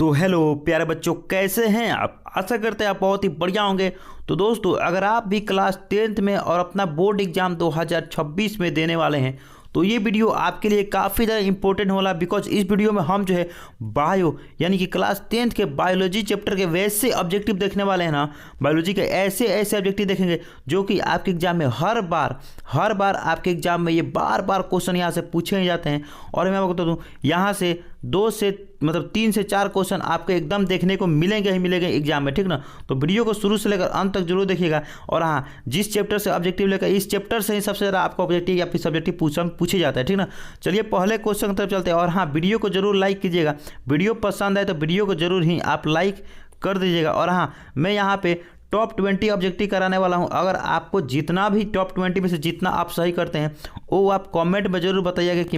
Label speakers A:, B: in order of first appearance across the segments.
A: तो हेलो प्यारे बच्चों, कैसे हैं आप। आशा करते हैं आप बहुत ही बढ़िया होंगे। तो दोस्तों, अगर आप भी क्लास 10th में और अपना बोर्ड एग्जाम 2026 में देने वाले हैं तो ये वीडियो आपके लिए काफ़ी ज़्यादा इंपॉर्टेंट होला। बिकॉज इस वीडियो में हम जो है बायो यानी कि क्लास 10th के बायोलॉजी चैप्टर के वैसे ऑब्जेक्टिव देखने वाले हैं ना। बायोलॉजी के ऐसे ऐसे ऑब्जेक्टिव देखेंगे जो कि आपके एग्जाम में हर बार आपके एग्जाम में ये बार क्वेश्चन यहाँ से पूछे जाते हैं। और मैं आपको बता दूँ, यहाँ से 3 से 4 क्वेश्चन आपको एकदम देखने को मिलेंगे ही मिलेंगे एग्जाम में, ठीक ना। तो वीडियो को शुरू से लेकर अंत तक जरूर देखिएगा। और हाँ, जिस चैप्टर से ऑब्जेक्टिव लेकर इस चैप्टर से ही सबसे ज़्यादा आपको ऑब्जेक्टिव या फिर सब्जेक्टिव पूछे जाता है, ठीक ना। चलिए पहले क्वेश्चन की तरफ चलते हैं। और हाँ, वीडियो को जरूर लाइक कीजिएगा। वीडियो पसंद आए तो वीडियो को जरूर ही आप लाइक कर दीजिएगा। और हाँ, मैं यहाँ पे टॉप 20 ऑब्जेक्टिव कराने वाला हूं। अगर आपको जितना भी टॉप 20 में से जितना आप सही करते हैं वो आप कमेंट में जरूर बताइएगा कि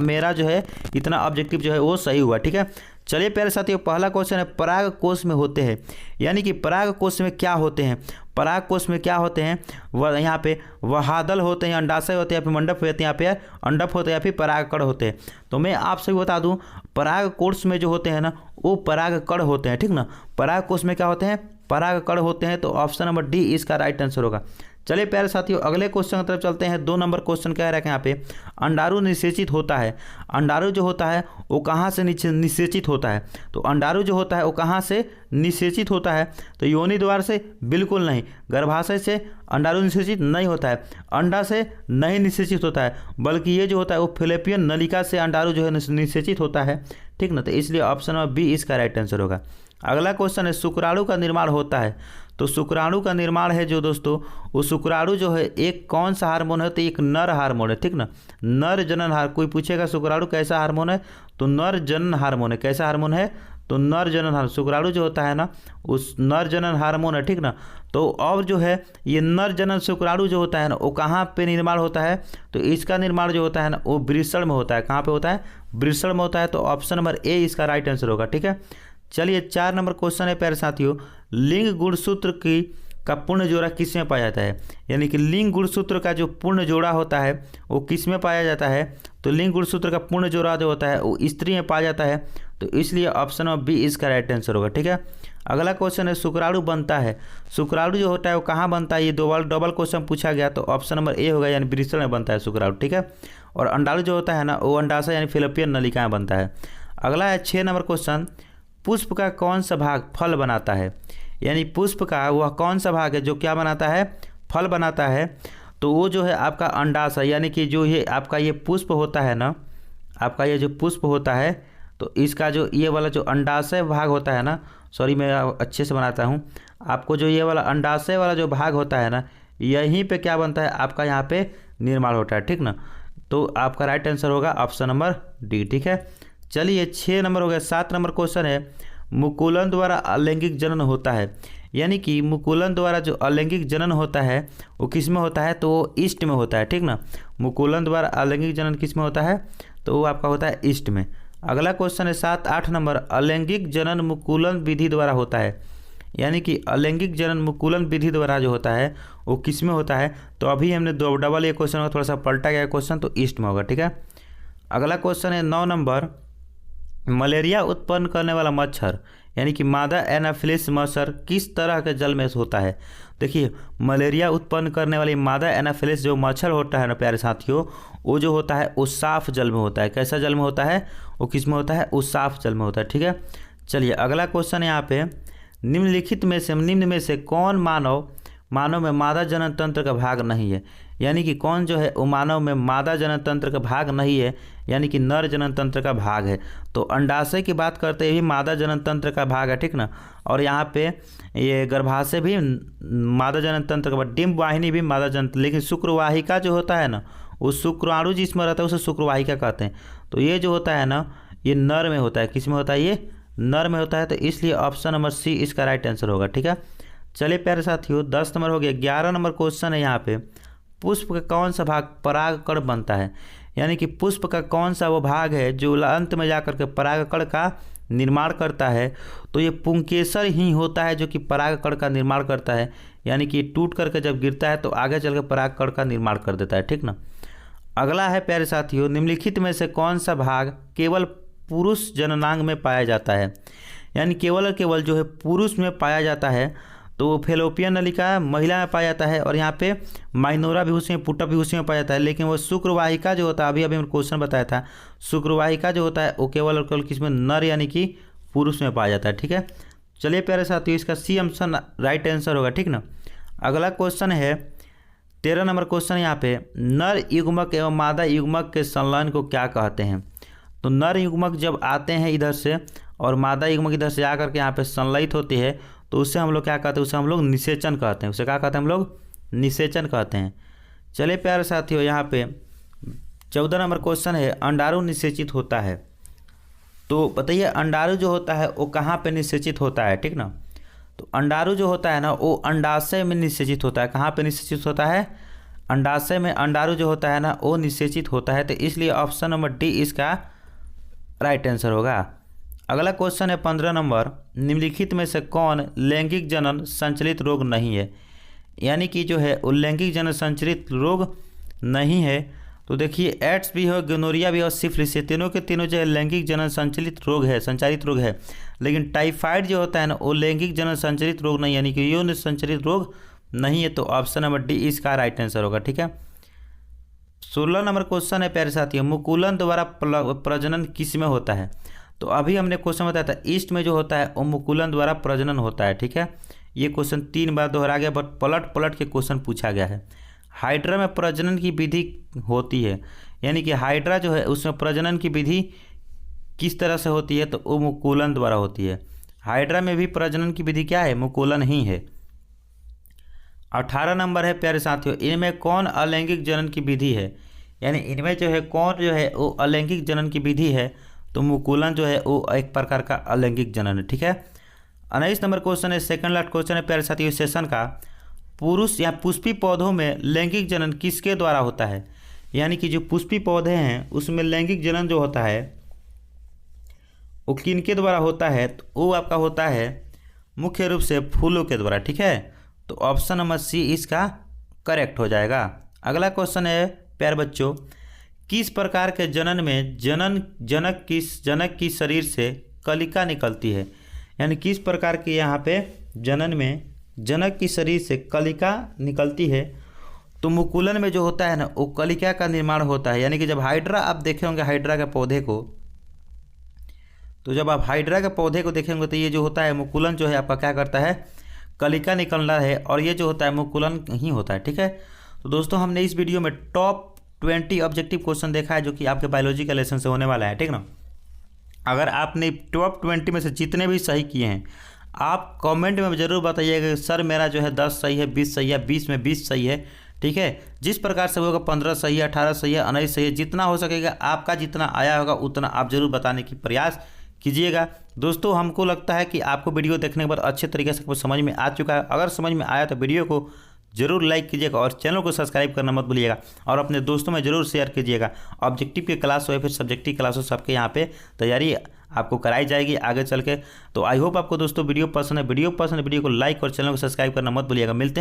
A: मेरा जो है इतना ऑब्जेक्टिव जो है वो सही हुआ, ठीक है। चलिए प्यारे साथियों, पहला क्वेश्चन है पराग कोश में होते हैं, यानी कि पराग कोश में क्या होते हैं। पराग कोश में क्या होते हैं, वह यहाँ पे वहादल होते हैं, अंडाशय होते हैं, या फिर मंडप होते हैं, यहाँ पे अंडप होते हैं, या फिर परागकण होते हैं। तो मैं आप सभी बता दूं, पराग कोश में जो होते हैं ना वो परागकण होते हैं, ठीक ना। पराग कोश में क्या होते हैं, परागकण होते हैं। तो ऑप्शन नंबर डी इसका राइट आंसर होगा। चलिए प्यारे साथियों, अगले क्वेश्चन की तरफ चलते हैं। 2 नंबर क्वेश्चन कह रहा है यहाँ पे अंडाणु निषेचित होता है। अंडाणु जो होता है वो कहाँ से निषेचित होता है। तो अंडाणु जो होता है वो कहाँ से निषेचित होता है। तो योनि द्वार से बिल्कुल नहीं, गर्भाशय से अंडाणु निषेचित नहीं होता है, अंडा से नहीं निषेचित होता है, बल्कि ये जो होता है वो फिलिपियन नलिका से अंडाणु जो है निषेचित होता है, ठीक ना। तो इसलिए ऑप्शन नंबर बी इसका राइट आंसर होगा। अगला क्वेश्चन है शुक्राणु का निर्माण होता है। तो शुक्राणु का निर्माण है जो दोस्तों, वो शुक्राणु जो है एक कौन सा हार्मोन है, तो एक नर हार्मोन है, ठीक ना। नर जनन हार्मोन। कोई पूछेगा शुक्राणु कैसा हार्मोन है, तो नर जनन हार्मोन है। कैसा हार्मोन है, तो नर जनन हार्मोन। शुक्राणु जो होता है ना उस नर जनन हार्मोन है, ठीक ना। तो अब जो है ये नर जनन शुक्राणु जो होता है ना वो कहाँ पे निर्माण होता है, तो इसका निर्माण जो होता है ना वो वृषण में होता है। कहाँ पे होता है, वृषण में होता है। तो ऑप्शन नंबर ए इसका राइट आंसर होगा, ठीक है। चलिए 4 नंबर क्वेश्चन है प्यारे साथियों, लिंग गुणसूत्र का पूर्ण जोड़ा किस में पाया जाता है। यानी कि लिंग गुणसूत्र का जो पूर्ण जोड़ा होता है वो किस में पाया जाता है। तो लिंग गुणसूत्र का पूर्ण जोड़ा जो होता है वो स्त्री में पाया जाता है। तो इसलिए ऑप्शन नंबर बी इसका राइट आंसर होगा, ठीक है। अगला क्वेश्चन है शुक्राणु बनता है। शुक्राणु जो होता है वो कहाँ बनता है, ये डबल क्वेश्चन पूछा गया। तो ऑप्शन नंबर ए होगा, यानी वृषण में बनता है शुक्राणु, ठीक है। और अंडाणु जो होता है ना वो अंडाशय यानी फिलिपियन नलिका में बनता है। अगला है 6 नंबर क्वेश्चन, पुष्प का कौन सा भाग फल बनाता है। यानी पुष्प का वह कौन सा भाग है जो क्या बनाता है, फल बनाता है। तो वो जो है आपका अंडाशय, यानी कि जो ये आपका ये पुष्प होता है ना, आपका ये जो पुष्प होता है तो इसका जो ये वाला जो अंडाशय भाग होता है ना, सॉरी मैं अच्छे से बनाता हूँ आपको, जो ये वाला अंडाशय वाला जो भाग होता है ना यहीं पे क्या बनता है आपका, यहाँ पे निर्माण होता है, ठीक ना। तो आपका राइट आंसर होगा ऑप्शन नंबर डी, ठीक है। चलिए 6 नंबर हो गया। 7 नंबर क्वेश्चन है मुकुलन द्वारा अलैंगिक जनन होता है। यानी कि मुकुलन द्वारा जो अलैंगिक जनन होता है वो किस में होता है, तो वो ईस्ट में होता है, ठीक ना। मुकुलन द्वारा अलैंगिक जनन किस में होता है, तो वो आपका होता है ईस्ट में। अगला क्वेश्चन है 7-8 नंबर, अलैंगिक जनन मुकुलन विधि द्वारा होता है। यानी कि अलैंगिक जनन मुकुलन विधि द्वारा जो होता है वो किस में होता है। तो अभी हमने डबल ये क्वेश्चन थोड़ा सा पलटा गया क्वेश्चन, तो ईस्ट में होगा, ठीक है। अगला क्वेश्चन है 9 नंबर, मलेरिया उत्पन्न करने वाला मच्छर यानी कि मादा एनाफिलिस मच्छर किस तरह के जल में होता है। देखिए मलेरिया उत्पन्न करने वाली मादा एनाफिलिस जो मच्छर होता है ना प्यारे साथियों, वो जो होता है वो साफ जल में होता है। कैसा जल में होता है, वो किस में होता है, वो साफ जल में होता है, ठीक है। चलिए अगला क्वेश्चन है यहाँ पे, निम्न में से कौन मानव में मादा जनन तंत्र का भाग नहीं है। यानी कि कौन जो है वो मानव में मादा जनन तंत्र का भाग नहीं है, यानी कि नर जनन तंत्र का भाग है। तो अंडाशय की बात करते ही मादा जनन तंत्र का भाग है, ठीक ना। और यहाँ पे ये गर्भाशय भी मादा जनन तंत्र का, डिम्ब वाहिनी भी मादा जनन, लेकिन शुक्रवाहिका जो होता है ना वो शुक्राणु जिसमें रहता है उसे शुक्रवाहिका कहते हैं। तो ये जो होता है ना ये नर में होता है। किस में होता है, ये नर में होता है। तो इसलिए ऑप्शन नंबर सी इसका राइट आंसर होगा, ठीक है। चलिए प्यारे साथियों 10 नंबर हो गया। 11 नंबर क्वेश्चन है यहाँ पे, पुष्प का कौन सा भाग परागकण बनता है। यानी कि पुष्प का कौन सा वो भाग है जो अंत में जाकर के परागकण का निर्माण करता है। तो ये पुंकेसर ही होता है जो कि परागकण का निर्माण करता है। यानी कि टूट करके जब गिरता है तो आगे चल के परागकण का निर्माण कर देता है, ठीक ना। अगला है प्यारे साथियों, निम्नलिखित में से कौन सा भाग केवल पुरुष जननांग में पाया जाता है। यानी केवल और केवल जो है पुरुष में पाया जाता है, तो फेलोपियन नलिका महिला में पाया जाता है, और यहाँ पे माइनोरा भी उसी में, पुटअप भी उसी में पाया जाता है। लेकिन वो शुक्रवाहिका जो होता है, अभी मैंने क्वेश्चन बताया था, शुक्रवाहिका जो होता है वो केवल और केवल किसमें, नर यानी कि पुरुष में पाया जाता है। ठीक है, चलिए प्यारे साथियों, इसका सी ऑप्शन राइट आंसर होगा। ठीक ना। अगला क्वेश्चन है 13 नंबर क्वेश्चन यहाँ पे, नर युग्मक एवं मादा युग्मक के संलयन को क्या कहते हैं। तो नर युग्मक जब आते हैं इधर से और मादा युग्मक इधर से आकर के यहाँ पे संलयित होती है, तो उससे हम लोग क्या कहते हैं, उसे हम लोग निषेचन कहते हैं। उसे क्या कहते हैं हम लोग, निषेचन कहते हैं। चलिए प्यारे साथियों, यहाँ पे 14 नंबर क्वेश्चन है, अंडाणु निषेचित होता है। तो बताइए अंडाणु जो होता है वो कहाँ पे निषेचित होता है। ठीक ना। तो अंडाणु जो होता है ना वो अंडाशय में निषेचित होता है। कहाँ पे निषेचित होता है, अंडाशय में अंडाणु जो होता है ना वो निषेचित होता है। तो इसलिए ऑप्शन नंबर डी इसका राइट आंसर होगा। अगला क्वेश्चन है 15 नंबर, निम्नलिखित में से कौन लैंगिक जनन संचालित रोग नहीं है। यानी कि जो है वो लैंगिक जनन संचालित रोग नहीं है। तो देखिए एड्स भी हो, गोनोरिया भी और सिफिलिस, तीनों के तीनों जो है लैंगिक जनन संचालित रोग है, संचालित रोग है। लेकिन टाइफाइड जो होता है ना वो लैंगिक जनन संचालित रोग नहीं, यानी कि यौन संचालित रोग नहीं है। तो ऑप्शन नंबर डी इसका राइट आंसर होगा। ठीक है। 16 नंबर क्वेश्चन है प्यारे साथियों, मुकुलन द्वारा प्रजनन किस में होता है। तो अभी हमने क्वेश्चन बताया था ईस्ट में जो होता है वो मुकुलन द्वारा प्रजनन होता है। ठीक है, ये क्वेश्चन 3 बार दोहरा गया, बट पलट पलट के क्वेश्चन पूछा गया है। हाइड्रा में प्रजनन की विधि होती है, यानी कि हाइड्रा जो है उसमें प्रजनन की विधि किस तरह से होती है, तो वो मुकुलन द्वारा होती है। हाइड्रा में भी प्रजनन की विधि क्या है, मुकुलन ही है। 18 नंबर है प्यारे साथियों, इनमें कौन अलैंगिक जनन की विधि है। यानी इनमें जो है कौन जो है वो अलैंगिक जनन की विधि है। तो मुकुलन जो है वो एक प्रकार का अलैंगिक जनन है। ठीक है। 19 नंबर क्वेश्चन है, सेकंड लास्ट क्वेश्चन है प्यारे साथियों सेशन का, पुरुष या पुष्पी पौधों में लैंगिक जनन किसके द्वारा होता है। यानी कि जो पुष्पी पौधे हैं उसमें लैंगिक जनन जो होता है वो किनके द्वारा होता है, तो वो आपका होता है मुख्य रूप से फूलों के द्वारा। ठीक है, तो ऑप्शन नंबर सी इसका करेक्ट हो जाएगा। अगला क्वेश्चन है प्यारे बच्चों, किस प्रकार के जनन में जनक की शरीर से कलिका निकलती है। यानी किस प्रकार के यहाँ पे जनन में जनक की शरीर से कलिका निकलती है। तो मुकुलन में जो होता है ना वो कलिका का निर्माण होता है। यानी कि जब हाइड्रा आप देखे होंगे हाइड्रा के पौधे को, तो जब आप हाइड्रा के पौधे को देखेंगे तो ये जो होता है मुकुलन जो है आपका क्या करता है, कलिका निकलना है, और ये जो होता है मुकुलन ही होता है। ठीक है। तो दोस्तों हमने इस वीडियो में टॉप 20 ऑब्जेक्टिव क्वेश्चन देखा है जो कि आपके बायोलॉजी के लेसन से होने वाला है। ठीक ना। अगर आपने टॉप 20 में से जितने भी सही किए हैं आप कमेंट में ज़रूर बताइएगा कि सर मेरा जो है 10 सही है, 20 सही है, 20 में 20 सही है। ठीक है, जिस प्रकार से होगा 15 सही है, 18 सही है, 19 सही है, जितना हो सकेगा आपका जितना आया होगा उतना आप जरूर बताने की प्रयास कीजिएगा। दोस्तों हमको लगता है कि आपको वीडियो देखने के बाद अच्छे तरीके से समझ में आ चुका है। अगर समझ में आया तो वीडियो को जरूर लाइक कीजिएगा और चैनल को सब्सक्राइब करना मत भूलिएगा, और अपने दोस्तों में जरूर शेयर कीजिएगा। ऑब्जेक्टिव की क्लास हो या फिर सब्जेक्टिव क्लास हो, सबके यहाँ पे तैयारी आपको कराई जाएगी आगे चल के। तो आई होप आपको दोस्तों वीडियो पसंद है। वीडियो को लाइक और चैनल को सब्सक्राइब करना मत भूलिएगा। मिलते हैं